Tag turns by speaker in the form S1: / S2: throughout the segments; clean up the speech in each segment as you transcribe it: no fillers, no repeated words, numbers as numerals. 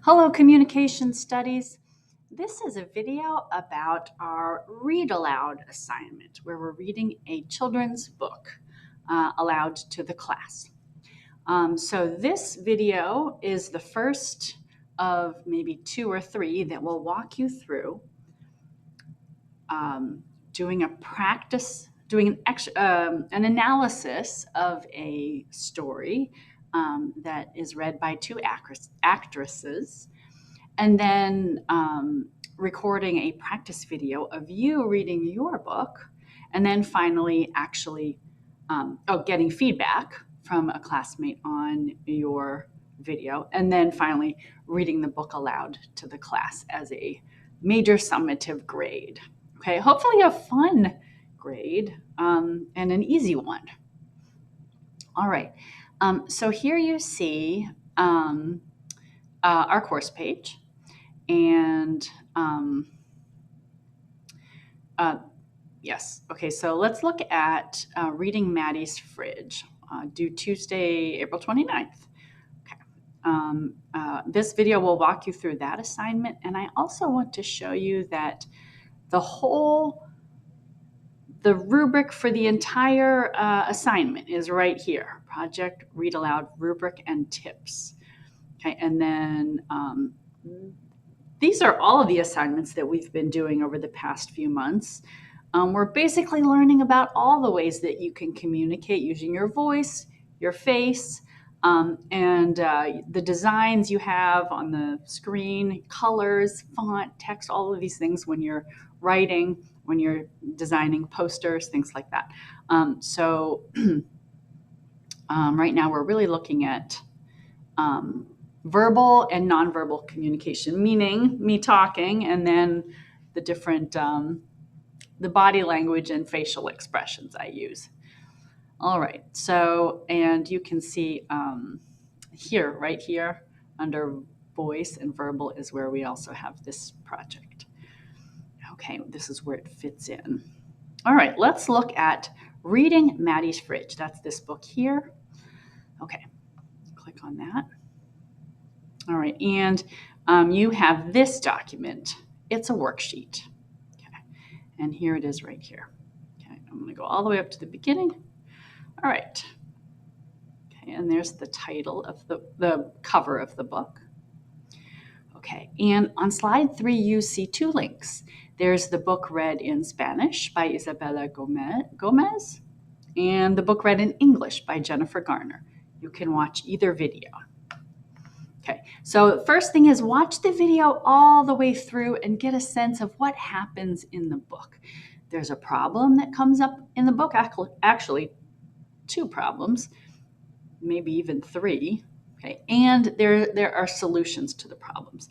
S1: Hello, Communication Studies. This is a video about our read aloud assignment where we're reading a children's book aloud to the class. So this video is the first of maybe 2 or 3 that will walk you through doing a practice, doing an analysis of a story that is read by 2 actresses, and then recording a practice video of you reading your book, and then finally actually getting feedback from a classmate on your video, and then finally reading the book aloud to the class as a major summative grade. Okay, hopefully a fun grade and an easy one. All right, so here you see our course page. And yes, okay, so let's look at reading Maddie's Fridge, due Tuesday, April 29th. Okay. This video will walk you through that assignment, and I also want to show you that the rubric for the entire assignment is right here, Project Read Aloud Rubric and Tips. Okay, and then these are all of the assignments that we've been doing over the past few months. We're basically learning about all the ways that you can communicate using your voice, your face, and the designs you have on the screen, colors, font, text, all of these things when you're writing, when you're designing posters, things like that. So right now we're really looking at verbal and nonverbal communication, meaning me talking and then the different, the body language and facial expressions I use. All right, so, and you can see here, right here, under voice and verbal is where we also have this project. Okay, this is where it fits in. All right, let's look at reading Maddie's Fridge. That's this book here. Okay, click on that. All right, and you have this document. It's a worksheet. Okay, and here it is right here. Okay, I'm going to go all the way up to the beginning. All right. Okay, and there's the title of the cover of the book. Okay, and on slide 3, you see 2 links. There's the book read in Spanish by Isabella Gomez, and the book read in English by Jennifer Garner. You can watch either video. Okay, so the first thing is watch the video all the way through and get a sense of what happens in the book. There's a problem that comes up in the book, actually 2 problems, maybe even 3, okay, and there are solutions to the problems.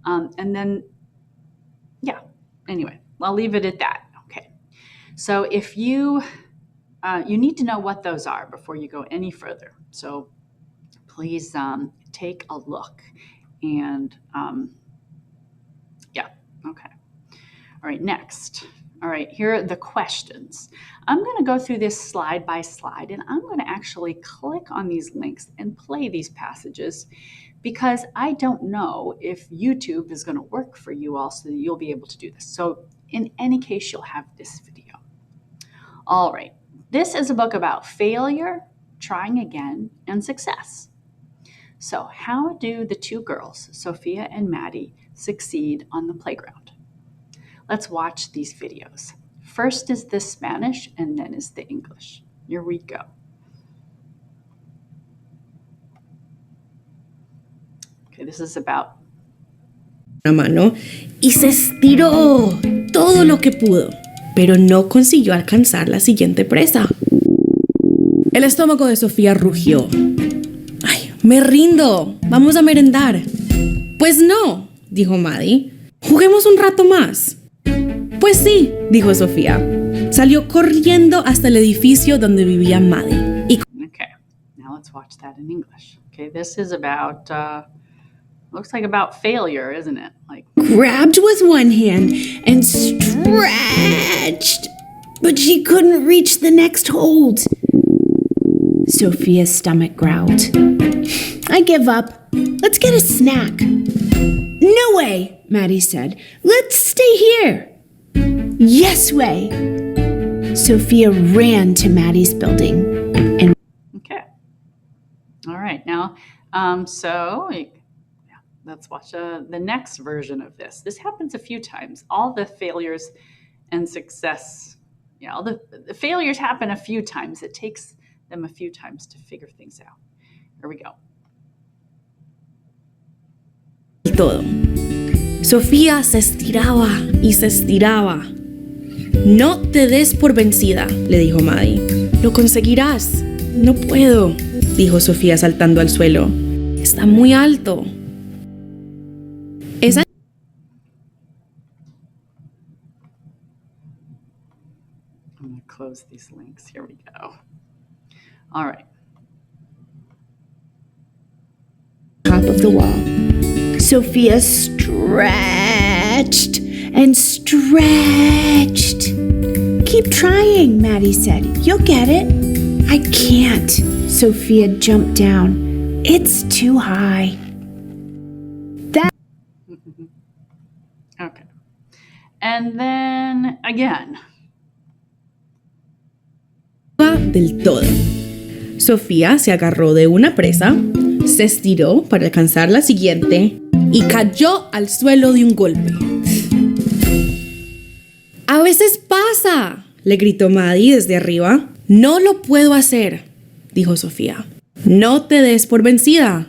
S1: And then, yeah, anyway, I'll leave it at that, okay. So if you need to know what those are before you go any further. So please take a look and yeah, okay. All right, next. All right, here are the questions. I'm going to go through this slide by slide, and I'm going to actually click on these links and play these passages because I don't know if YouTube is going to work for you all so that you'll be able to do this. So in any case, you'll have this video. All right, this is a book about failure, trying again, and success. So how do the 2 girls, Sophia and Maddie, succeed on the playground? Let's watch these videos. First is the Spanish and then is the English. Here we go. Okay, this is about
S2: una mano y se estiró todo lo que pudo, pero no consiguió alcanzar la siguiente presa. El estómago de Sofía rugió. ¡Ay, me rindo! ¡Vamos a merendar! Pues no, dijo Maddi. Juguemos un rato más. Pues sí, dijo Sofía. Salió corriendo hasta el edificio donde vivía Maddi.
S1: Okay, now let's watch that in English. Okay, this is about, looks like about failure, isn't it? Like
S2: grabbed with one hand and stretched, but she couldn't reach the next hold. Sophia's stomach growled. I give up. Let's get a snack. No way, Maddi said. Let's stay here. Yes way. Sophia ran to Maddi's building and
S1: Okay. All right. Now, let's watch the next version of this. This happens a few times. All the failures and success, all the failures happen a few times. It takes them a few times to figure things out. Here we go.
S2: todo. Sofía se estiraba y se estiraba. No te des por vencida, le dijo Maddi. Lo conseguirás. No puedo, dijo Sofía saltando al suelo. Está muy alto. Esa
S1: I'm going to close these links. Here we go. All right.
S2: top of the wall. Sophia stretched and stretched. Keep trying, Maddi said. You'll get it. I can't. Sophia jumped down. It's too high.
S1: Okay. And then again.
S2: Del todo. Sofía se agarró de una presa, se estiró para alcanzar la siguiente y cayó al suelo de un golpe. A veces pasa, le gritó Maddi desde arriba. No lo puedo hacer, dijo Sofía. No te des por vencida.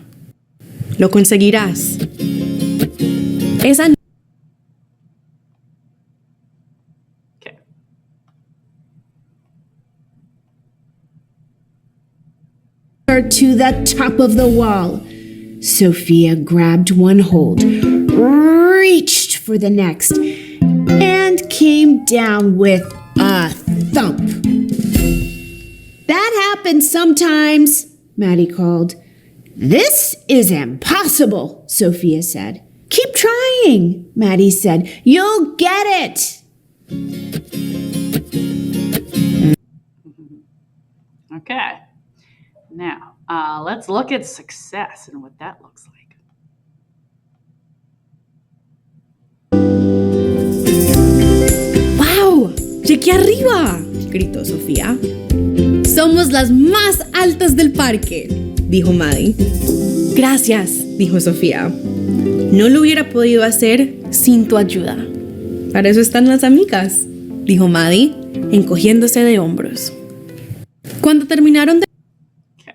S2: Lo conseguirás. Esa
S1: Okay.
S2: to the top of the wall. Sophia grabbed one hold, reached for the next, and came down with a thump. That happens sometimes, Maddi called. This is impossible, Sophia said. Keep trying, Maddi said. You'll get it.
S1: Okay. Now, let's look at success and what that looks like.
S2: ¡Wow! ¡Llegué arriba!, gritó Sofía. Somos las más altas del parque, dijo Maddi. Gracias, dijo Sofía. No lo hubiera podido hacer sin tu ayuda. Para eso están las amigas, dijo Maddi, encogiéndose de hombros. Cuando terminaron de...
S1: Okay.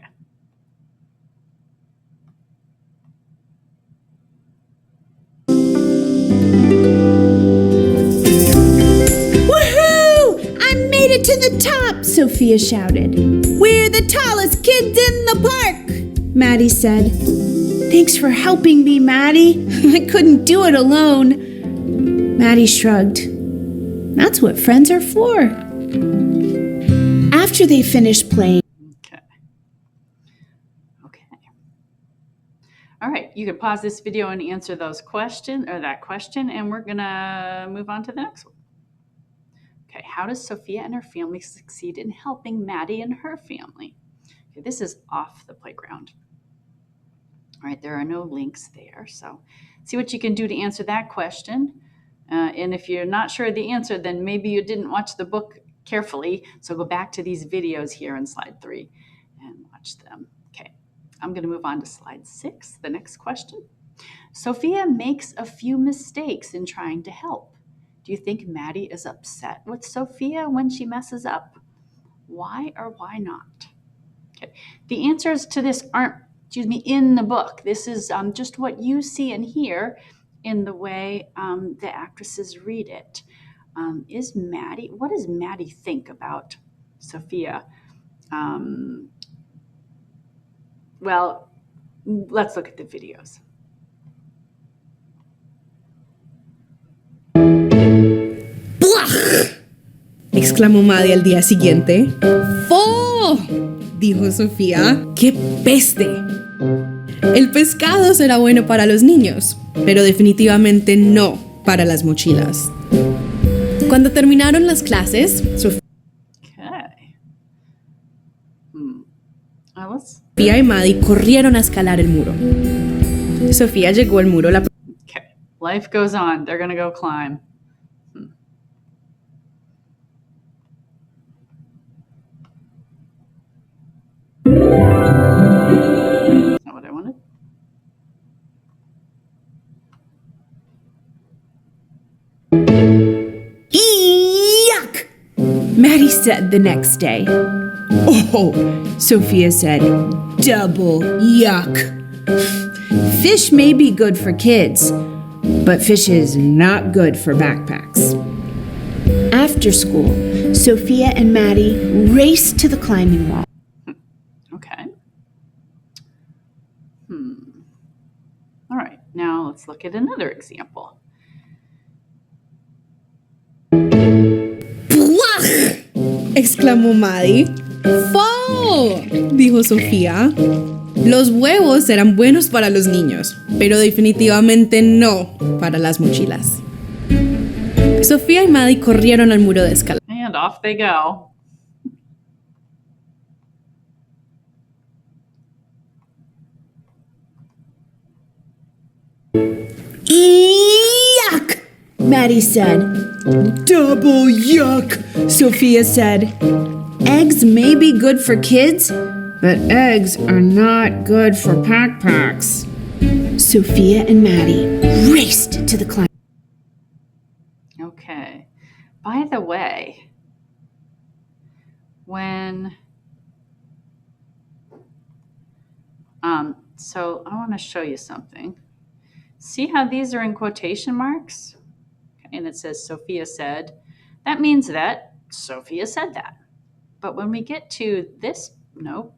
S2: Woohoo! I made it to the top, Sophia shouted. We're the tallest kids in the park, Maddi said. Thanks for helping me, Maddi. I couldn't do it alone. Maddi shrugged. That's what friends are for. After they finished playing,
S1: Okay. All right, you can pause this video and answer that question, and we're gonna move on to the next one. Okay, how does Sophia and her family succeed in helping Maddi and her family? Okay, this is off the playground. All right, there are no links there, so see what you can do to answer that question. And if you're not sure of the answer, then maybe you didn't watch the book carefully. So go back to these videos here in slide 3 and watch them. Okay, I'm going to move on to slide 6, the next question. Sophia makes a few mistakes in trying to help. Do you think Maddi is upset with Sophia when she messes up? Why or why not? Okay, the answers to this aren't, in the book. This is just what you see and hear in the way the actresses read it. What does Maddi think about Sophia? Well, let's look at the videos.
S2: ¡Buah! Exclamó Maddi al día siguiente. ¡Oh!, dijo Sofía. ¡Qué peste! El pescado será bueno para los niños, pero definitivamente no para las mochilas. Cuando terminaron las clases, Sofía y Maddi corrieron a escalar el muro. Sofía llegó al muro
S1: Life goes on. They're going to go climb. Is that what I wanted?
S2: Yuck! Maddi said the next day. Oh, Sophia said, double yuck. Fish may be good for kids, but fish is not good for backpacks. After school, Sophia and Maddi raced to the climbing wall.
S1: Okay. All right, now let's look at another example.
S2: ¡Buah! Exclamó Maddi. ¡Fo! Dijo Sofía. Los huevos eran buenos para los niños, pero definitivamente no para las mochilas. Sofía y Maddi corrieron al muro de escalada.
S1: And off they go.
S2: Yuck! Maddi said. Double yuck! Sophia said. Eggs may be good for kids, but eggs are not good for backpacks. Sophia and Maddi raced to the climb.
S1: Okay. By the way, when so I want to show you something. See how these are in quotation marks? Okay, and it says Sophia said. That means that Sophia said that. But when we get to this, no,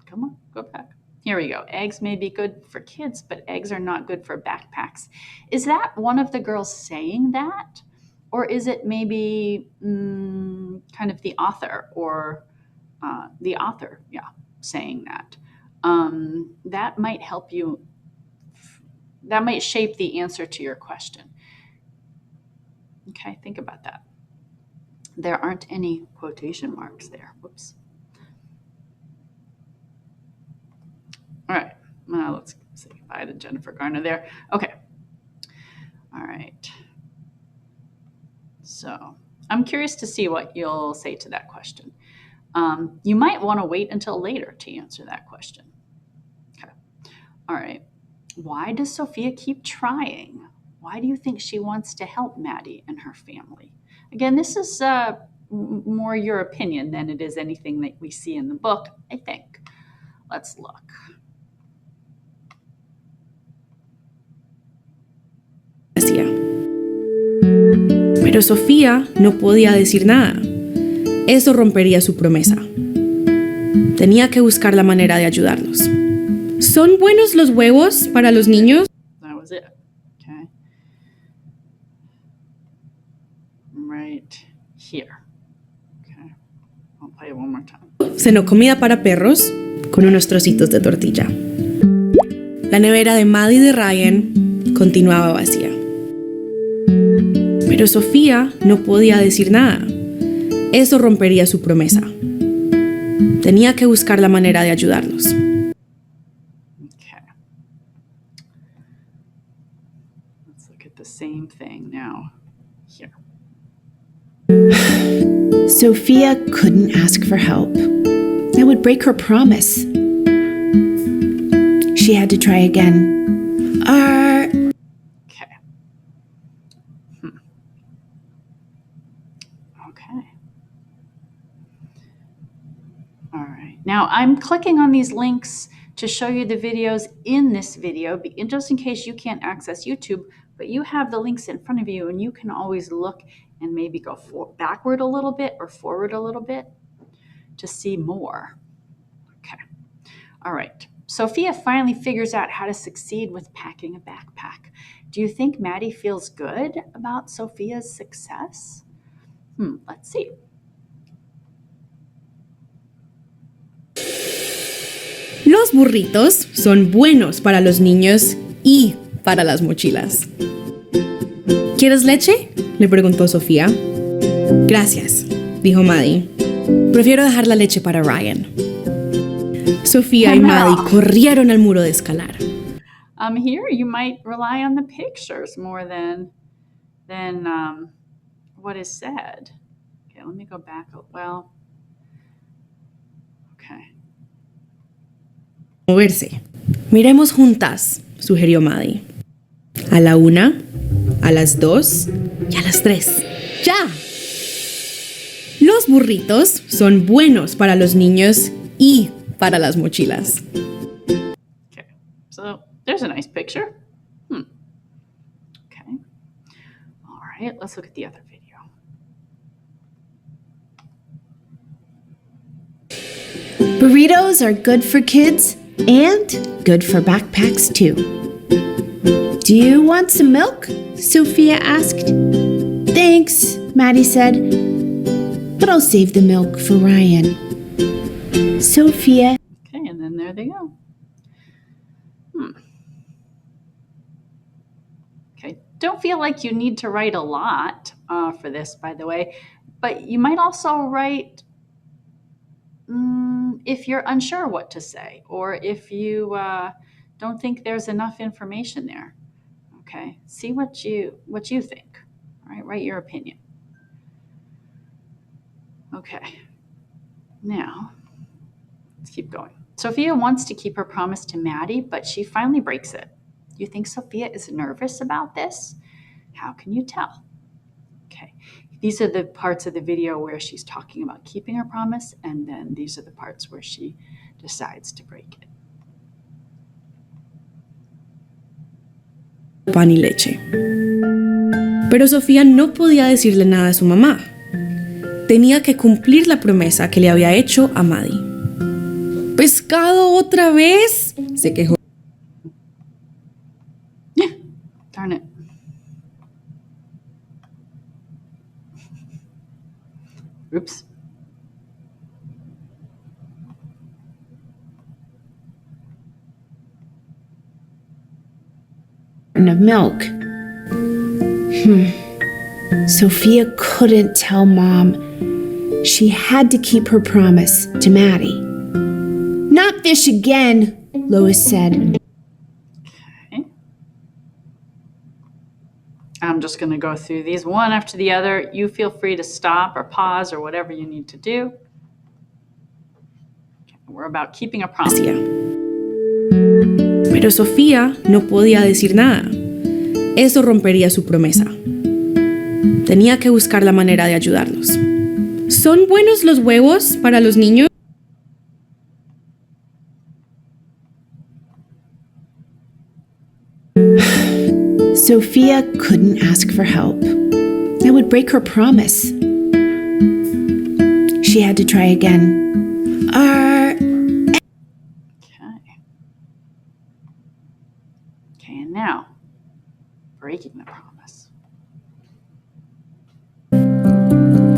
S1: come on, go back. Here we go. Eggs may be good for kids, but eggs are not good for backpacks. Is that one of the girls saying that? Or is it maybe kind of the author or saying that? That might help you. That might shape the answer to your question. Okay, think about that. There aren't any quotation marks there. Whoops. All right, now let's say goodbye to Jennifer Garner there. Okay. All right. So I'm curious to see what you'll say to that question. You might want to wait until later to answer that question. Okay. All right. Why does Sophia keep trying? Why do you think she wants to help Maddi and her family? Again, this is more your opinion than it is anything that we see in the book, I think. Let's look. Pero Sofía no podía decir nada. Eso rompería su promesa. Tenía que buscar la manera de ayudarlos. ¿Son buenos los huevos para los niños? That was it. Okay. Right here. Okay. I'll play it one more time. Cenó comida para perros con unos trocitos de tortilla. La nevera de Maddi y de Ryan continuaba vacía. Pero Sofía no podía decir nada. Eso rompería su promesa. Tenía que buscar la manera de ayudarlos. Okay. Let's look at the same thing now. Here.
S2: Sophia couldn't ask for help. That would break her promise. She had to try again.
S1: Okay. Okay. All right. Now I'm clicking on these links to show you the videos in this video, just in case you can't access YouTube, but you have the links in front of you and you can always look and maybe go backward a little bit or forward a little bit to see more. Okay. All right. Sophia finally figures out how to succeed with packing a backpack. Do you think Maddi feels good about Sophia's success? Let's see. Los burritos son buenos para los niños y para las mochilas. ¿Quieres leche?, le preguntó Sofía. Gracias, dijo Maddi. Prefiero dejar la leche para Ryan. Sofía y Maddi corrieron al muro de escalar. Here you might rely on the pictures more than what is said. Okay, let me go back. Well, okay.
S2: Moverse. Miremos juntas, sugirió Maddi. A la 1, a las 2 y a las 3. ¡Ya! Los burritos son buenos para los niños y para las mochilas.
S1: Okay, so there's a nice picture. Okay. All right, let's look at the other video.
S3: Burritos are good for kids and good for backpacks too. Do you want some milk? Sophia asked. Thanks, Maddi said, but I'll save the milk for Ryan. Sophia.
S1: Okay, and then there they go. Okay, don't feel like you need to write a lot for this, by the way, but you might also write if you're unsure what to say, or if you don't think there's enough information there. Okay, see what you think. All right, write your opinion. Okay, now let's keep going. Sophia wants to keep her promise to Maddi, but she finally breaks it. You think Sophia is nervous about this? How can you tell? Okay, these are the parts of the video where she's talking about keeping her promise, and then these are the parts where she decides to break it.
S2: Pan y leche. Pero Sofía no podía decirle nada a su mamá. Tenía que cumplir la promesa que le había hecho a Maddi. ¿Pescado otra vez?, se quejó.
S1: Darn it. Oops.
S3: Of milk. Sophia couldn't tell Mom. She had to keep her promise to Maddi. Not fish again, Lois said.
S1: Okay. I'm just going to go through these one after the other. You feel free to stop or pause or whatever you need to do. Okay, we're about keeping a promise.
S2: Pero Sofía no podía decir nada. Eso rompería su promesa. Tenía que buscar la manera de ayudarlos. ¿Son buenos los huevos para los niños?
S3: Sophia couldn't ask for help. That would break her promise. She had to try again.
S1: Okay, and now, breaking the promise.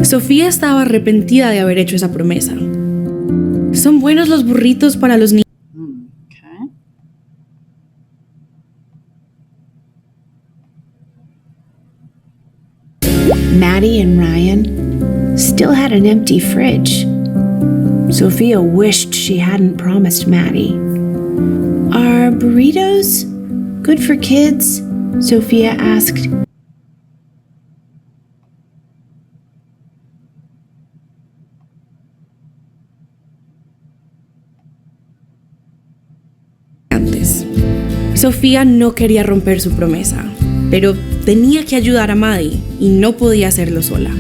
S2: Sofía estaba arrepentida de haber hecho esa promesa. ¿Son buenos los burritos para los niños?
S1: Okay.
S3: Maddi and Ryan still had an empty fridge. Sophia wished she hadn't promised Maddi. Are burritos good for kids? Sophia asked.
S2: Sofía no quería romper su promesa, pero tenía que ayudar a Maddi y no podía hacerlo sola.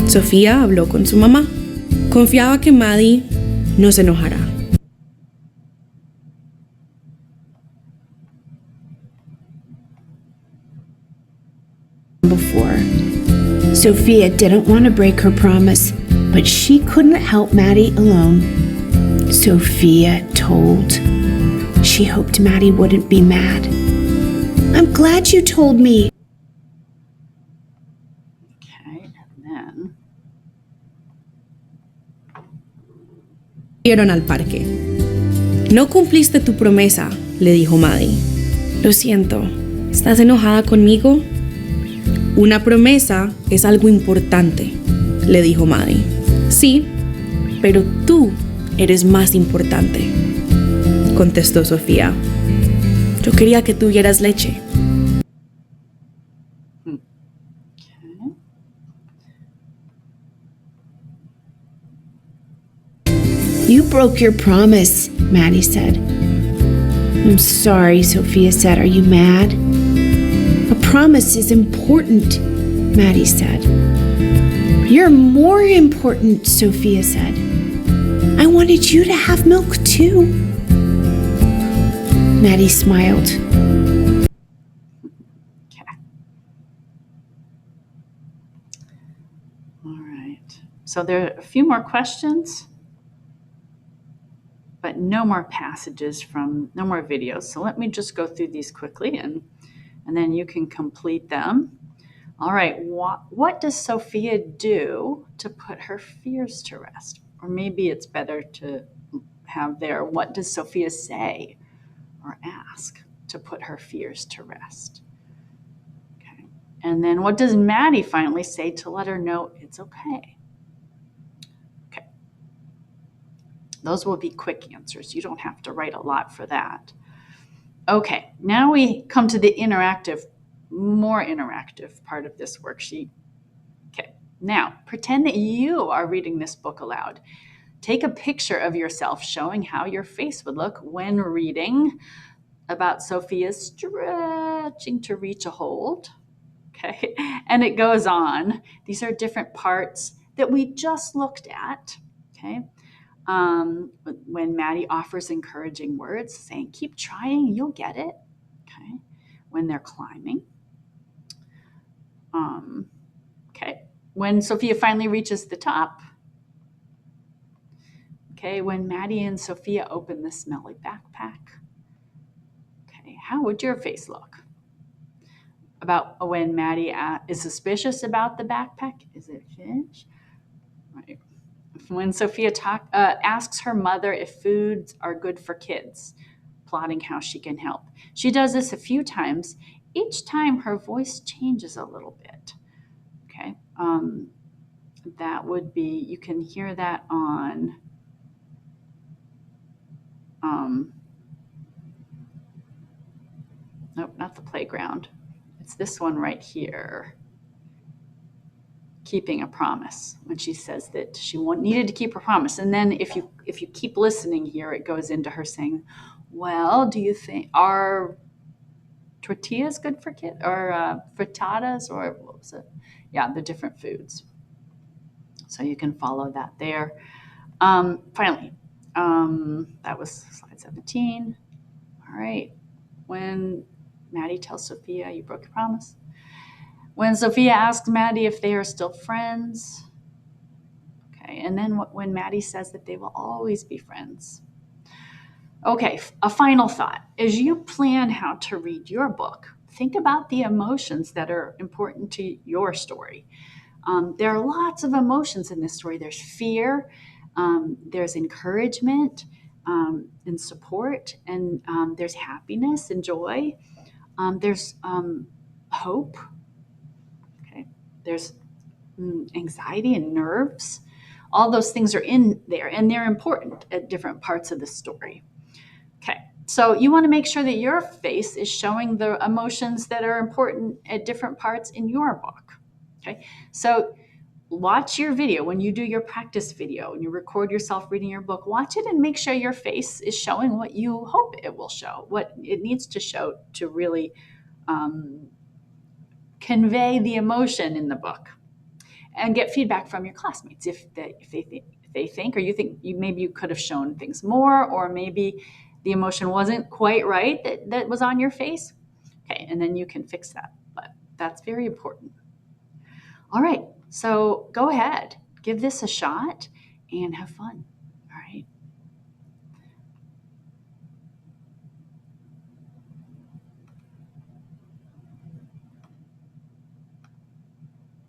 S2: Sofía habló con su mamá. Confiaba que Maddi no se enojará.
S3: Before. Sophia didn't want to break her promise, but she couldn't help Maddi alone. Sophia told. She hoped Maddi wouldn't be mad. I'm glad you told me.
S1: Okay, and then...
S2: Fueron al parque. No cumpliste tu promesa, le dijo Maddi. Lo siento, ¿estás enojada conmigo? Una promesa es algo importante, le dijo Maddi. Sí, pero tú eres más importante, contestó Sofía. Yo quería que tuvieras leche.
S1: Okay.
S3: You broke your promise, Maddi said. I'm sorry, Sophia said. Are you mad? A promise is important, Maddi said. You're more important, Sophia said. I wanted you to have milk too. Maddi smiled.
S1: Okay. All right. So there are a few more questions, but no more passages no more videos. So let me just go through these quickly and then you can complete them. All right. What does Sophia do to put her fears to rest? Or maybe it's better to have there, what does Sophia say or ask to put her fears to rest? Okay. And then what does Maddi finally say to let her know it's okay? Okay. Those will be quick answers. You don't have to write a lot for that. Okay, now we come to the more interactive part of this worksheet. Okay, now pretend that you are reading this book aloud. Take a picture of yourself showing how your face would look when reading about Sophia stretching to reach a hold. Okay, and it goes on. These are different parts that we just looked at. Okay, when Maddi offers encouraging words, saying, keep trying, you'll get it. Okay, when they're climbing. Okay, when Sophia finally reaches the top. Okay, when Maddi and Sophia open the smelly backpack. Okay, how would your face look? About when Maddi is suspicious about the backpack? Is it fish? Right. When Sophia asks her mother if foods are good for kids, plotting how she can help. She does this a few times. Each time her voice changes a little bit. Okay, that would be, you can hear that on nope, not the playground. It's this one right here. Keeping a promise, when she says that she needed to keep her promise. And then if you keep listening here, it goes into her saying, well, do you think are tortillas good for kids, or frittatas, or what was it? Yeah, the different foods. So you can follow that there. Finally, that was slide 17. All right. When Maddi tells Sophia, you broke your promise. When Sophia asks Maddi if they are still friends. Okay, and then when Maddi says that they will always be friends. Okay, a final thought. As you plan how to read your book, think about the emotions that are important to your story. There are lots of emotions in this story. There's fear, there's encouragement and support, and there's happiness and joy. There's hope. Okay, there's anxiety and nerves. All those things are in there, and they're important at different parts of the story. Okay, so you want to make sure that your face is showing the emotions that are important at different parts in your book. Okay, so watch your video when you do your practice video and you record yourself reading your book. Watch it and make sure your face is showing what you hope it will show, what it needs to show to really convey the emotion in the book. And get feedback from your classmates if they think, or you think maybe you could have shown things more, or maybe the emotion wasn't quite right that was on your face. Okay, and then you can fix that. But that's very important. All right, so go ahead, give this a shot and have fun.